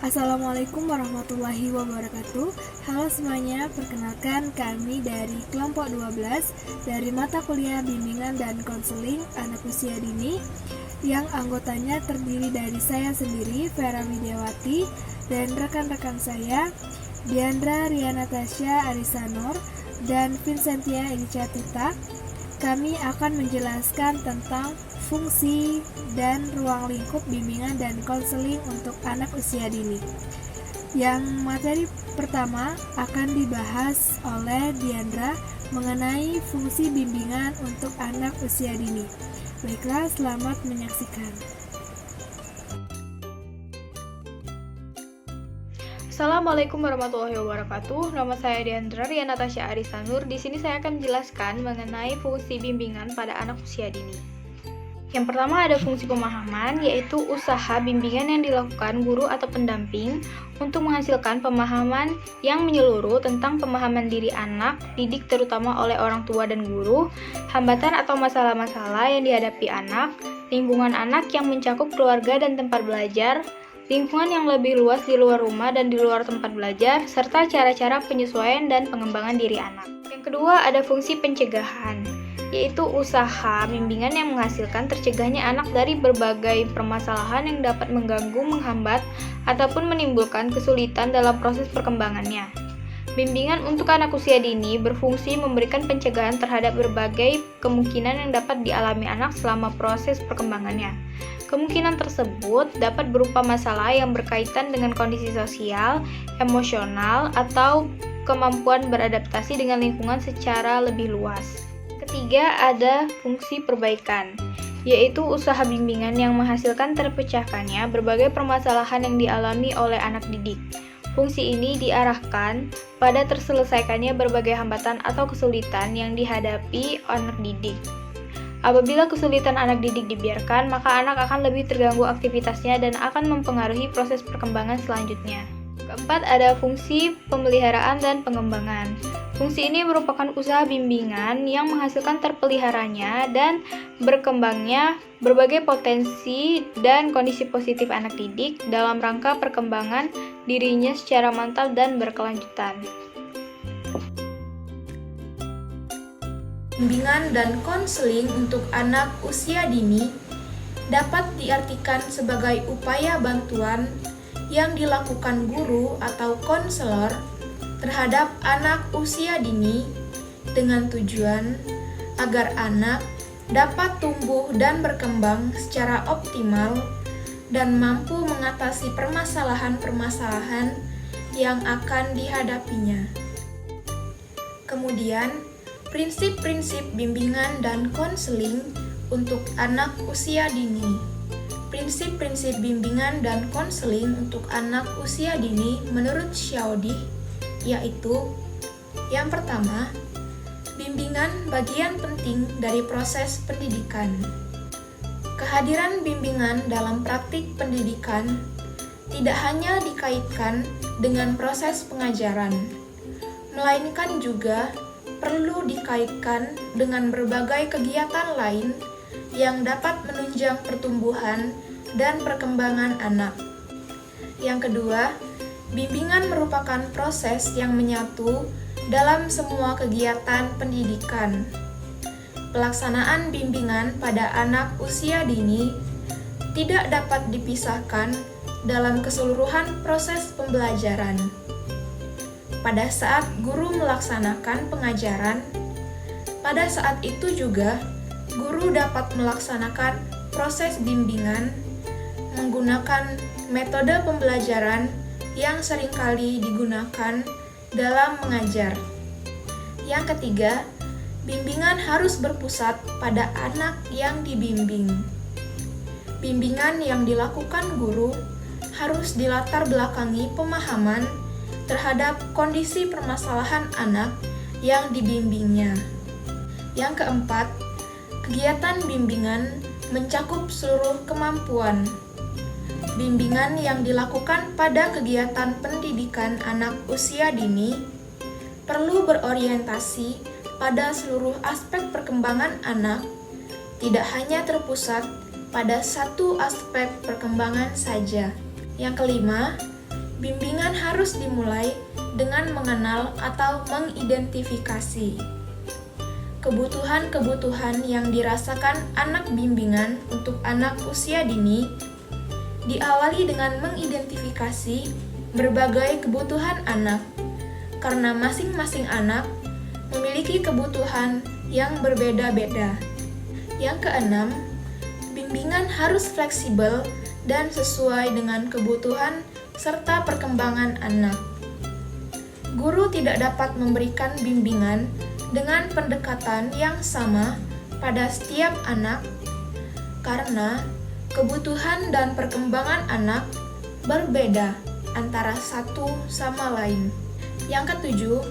Assalamualaikum warahmatullahi wabarakatuh. Halo semuanya, perkenalkan kami dari kelompok 12 dari mata kuliah bimbingan dan konseling anak usia dini yang anggotanya terdiri dari saya sendiri, Vera Widiawati, dan rekan-rekan saya, Diandra Riana Tasya Arisanur dan Vincentia Iniciatita. Kami akan menjelaskan tentang fungsi dan ruang lingkup bimbingan dan konseling untuk anak usia dini. Yang materi pertama akan dibahas oleh Diandra mengenai fungsi bimbingan untuk anak usia dini. Baiklah, selamat menyaksikan. Assalamualaikum warahmatullahi wabarakatuh. Nama saya Diandra Riana Tasya Arisanur. Di sini saya akan menjelaskan mengenai fungsi bimbingan pada anak usia dini. Yang pertama ada fungsi pemahaman, yaitu usaha bimbingan yang dilakukan guru atau pendamping untuk menghasilkan pemahaman yang menyeluruh tentang pemahaman diri anak didik, terutama oleh orang tua dan guru, hambatan atau masalah-masalah yang dihadapi anak, lingkungan anak yang mencakup keluarga dan tempat belajar, lingkungan yang lebih luas di luar rumah dan di luar tempat belajar, serta cara-cara penyesuaian dan pengembangan diri anak. Yang kedua ada fungsi pencegahan, yaitu usaha bimbingan yang menghasilkan tercegahnya anak dari berbagai permasalahan yang dapat mengganggu, menghambat, ataupun menimbulkan kesulitan dalam proses perkembangannya. Bimbingan untuk anak usia dini berfungsi memberikan pencegahan terhadap berbagai kemungkinan yang dapat dialami anak selama proses perkembangannya. Kemungkinan tersebut dapat berupa masalah yang berkaitan dengan kondisi sosial, emosional, atau kemampuan beradaptasi dengan lingkungan secara lebih luas. Ketiga, ada fungsi perbaikan, yaitu usaha bimbingan yang menghasilkan terpecahkannya berbagai permasalahan yang dialami oleh anak didik. Fungsi ini diarahkan pada terselesaikannya berbagai hambatan atau kesulitan yang dihadapi anak didik. Apabila kesulitan anak didik dibiarkan, maka anak akan lebih terganggu aktivitasnya dan akan mempengaruhi proses perkembangan selanjutnya. Keempat, ada fungsi pemeliharaan dan pengembangan. Fungsi ini merupakan usaha bimbingan yang menghasilkan terpeliharanya dan berkembangnya berbagai potensi dan kondisi positif anak didik dalam rangka perkembangan dirinya secara mantap dan berkelanjutan. Bimbingan dan konseling untuk anak usia dini dapat diartikan sebagai upaya bantuan yang dilakukan guru atau konselor terhadap anak usia dini dengan tujuan agar anak dapat tumbuh dan berkembang secara optimal dan mampu mengatasi permasalahan-permasalahan yang akan dihadapinya. Kemudian, prinsip-prinsip bimbingan dan konseling untuk anak usia dini. Prinsip-prinsip bimbingan dan konseling untuk anak usia dini menurut Xiaodih yaitu: yang pertama, bimbingan bagian penting dari proses pendidikan. Kehadiran bimbingan dalam praktik pendidikan tidak hanya dikaitkan dengan proses pengajaran, melainkan juga perlu dikaitkan dengan berbagai kegiatan lain yang dapat menunjang pertumbuhan dan perkembangan anak. Yang kedua, bimbingan merupakan proses yang menyatu dalam semua kegiatan pendidikan. Pelaksanaan bimbingan pada anak usia dini tidak dapat dipisahkan dalam keseluruhan proses pembelajaran. Pada saat guru melaksanakan pengajaran, pada saat itu juga guru dapat melaksanakan proses bimbingan menggunakan metode pembelajaran yang seringkali digunakan dalam mengajar. Yang ketiga, bimbingan harus berpusat pada anak yang dibimbing. Bimbingan yang dilakukan guru harus dilatar belakangi pemahaman terhadap kondisi permasalahan anak yang dibimbingnya. Yang keempat, kegiatan bimbingan mencakup seluruh kemampuan. Bimbingan yang dilakukan pada kegiatan pendidikan anak usia dini perlu berorientasi pada seluruh aspek perkembangan anak, tidak hanya terpusat pada satu aspek perkembangan saja. Yang kelima, bimbingan harus dimulai dengan mengenal atau mengidentifikasi kebutuhan-kebutuhan yang dirasakan anak bimbingan untuk anak usia dini. Diawali dengan mengidentifikasi berbagai kebutuhan anak, karena masing-masing anak memiliki kebutuhan yang berbeda-beda. Yang keenam, bimbingan harus fleksibel dan sesuai dengan kebutuhan serta perkembangan anak. Guru tidak dapat memberikan bimbingan dengan pendekatan yang sama pada setiap anak karena kebutuhan dan perkembangan anak berbeda antara satu sama lain. Yang ketujuh,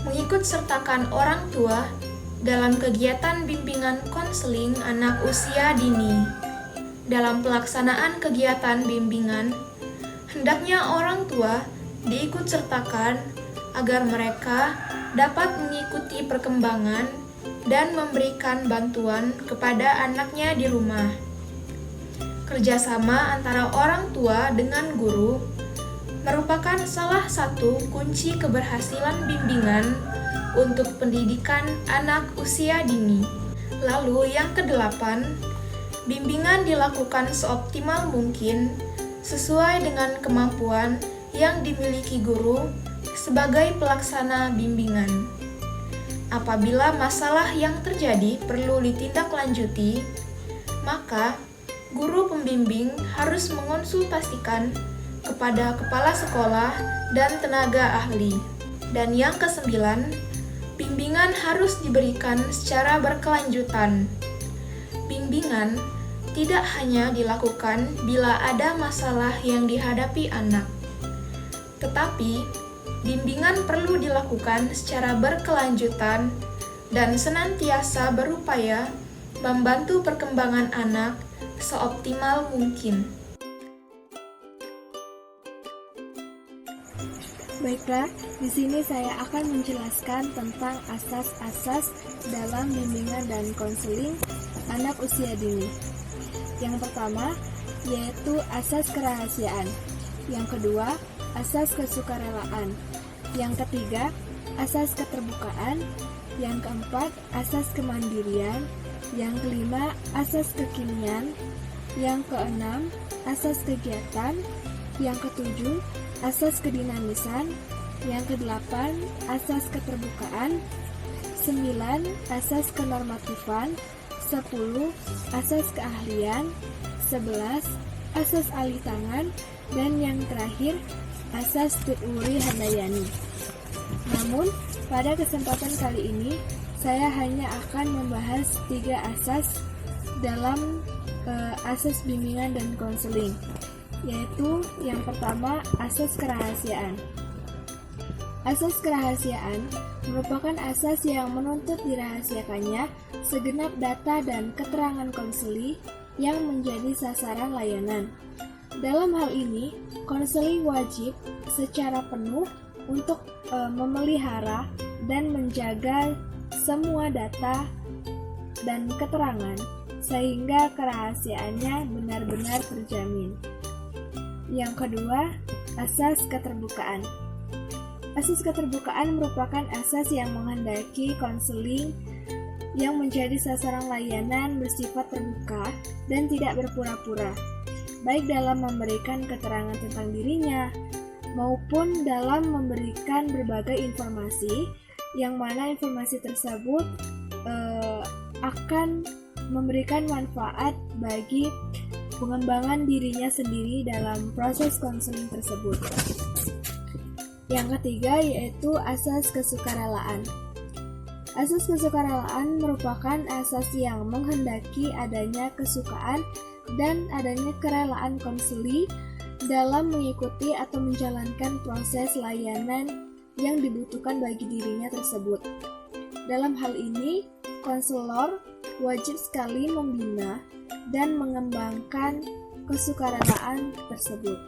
mengikut sertakan orang tua dalam kegiatan bimbingan konseling anak usia dini. Dalam pelaksanaan kegiatan bimbingan, hendaknya orang tua diikut sertakan agar mereka dapat mengikuti perkembangan dan memberikan bantuan kepada anaknya di rumah. Kerjasama antara orang tua dengan guru merupakan salah satu kunci keberhasilan bimbingan untuk pendidikan anak usia dini. Lalu yang kedelapan, bimbingan dilakukan seoptimal mungkin sesuai dengan kemampuan yang dimiliki guru sebagai pelaksana bimbingan. Apabila masalah yang terjadi perlu ditindaklanjuti, maka guru pembimbing harus mengonsultasikan kepada kepala sekolah dan tenaga ahli. Dan yang kesembilan, bimbingan harus diberikan secara berkelanjutan. Bimbingan tidak hanya dilakukan bila ada masalah yang dihadapi anak, tetapi bimbingan perlu dilakukan secara berkelanjutan dan senantiasa berupaya membantu perkembangan anak seoptimal mungkin. Baiklah, di sini saya akan menjelaskan tentang asas-asas dalam bimbingan dan konseling anak usia dini. Yang pertama, yaitu asas kerahasiaan. Yang kedua, asas kesukarelaan. Yang ketiga, asas keterbukaan. Yang keempat, asas kemandirian. Yang kelima, asas kekinian. Yang keenam, asas kegiatan. Yang ketujuh, asas kedinamisan. Yang kedelapan, asas keterbukaan. 9, asas kenormatifan. 10, asas keahlian. 11, asas alih tangan. Dan yang terakhir, asas Tuturi Handayani. Namun, pada kesempatan kali ini, saya hanya akan membahas 3 asas dalam asas bimbingan dan konseling, yaitu yang pertama, asas kerahasiaan. Asas kerahasiaan merupakan asas yang menuntut dirahasiakannya segenap data dan keterangan konseli yang menjadi sasaran layanan. Dalam hal ini, konseli wajib secara penuh untuk memelihara dan menjaga semua data dan keterangan sehingga kerahasiaannya benar-benar terjamin. Yang kedua, asas keterbukaan. Asas keterbukaan merupakan asas yang menghendaki konseling yang menjadi sasaran layanan bersifat terbuka dan tidak berpura-pura, baik dalam memberikan keterangan tentang dirinya maupun dalam memberikan berbagai informasi, yang mana informasi tersebut akan memberikan manfaat bagi pengembangan dirinya sendiri dalam proses konseling tersebut. Yang ketiga yaitu asas kesukarelaan. Asas kesukarelaan merupakan asas yang menghendaki adanya kesukaan dan adanya kerelaan konseli dalam mengikuti atau menjalankan proses layanan yang dibutuhkan bagi dirinya tersebut. Dalam hal ini, konselor wajib sekali membina dan mengembangkan kesukarelaan tersebut.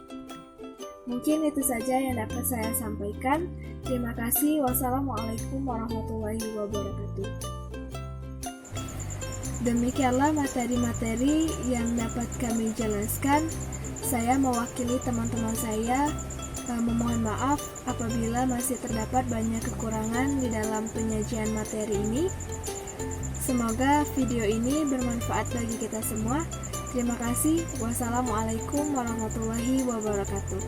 Mungkin itu saja yang dapat saya sampaikan. Terima kasih. Wassalamualaikum warahmatullahi wabarakatuh. Demikianlah materi-materi yang dapat kami jelaskan. Saya mewakili teman-teman saya memohon maaf apabila masih terdapat banyak kekurangan di dalam penyajian materi ini. Semoga video ini bermanfaat bagi kita semua. Terima kasih. Wassalamualaikum warahmatullahi wabarakatuh.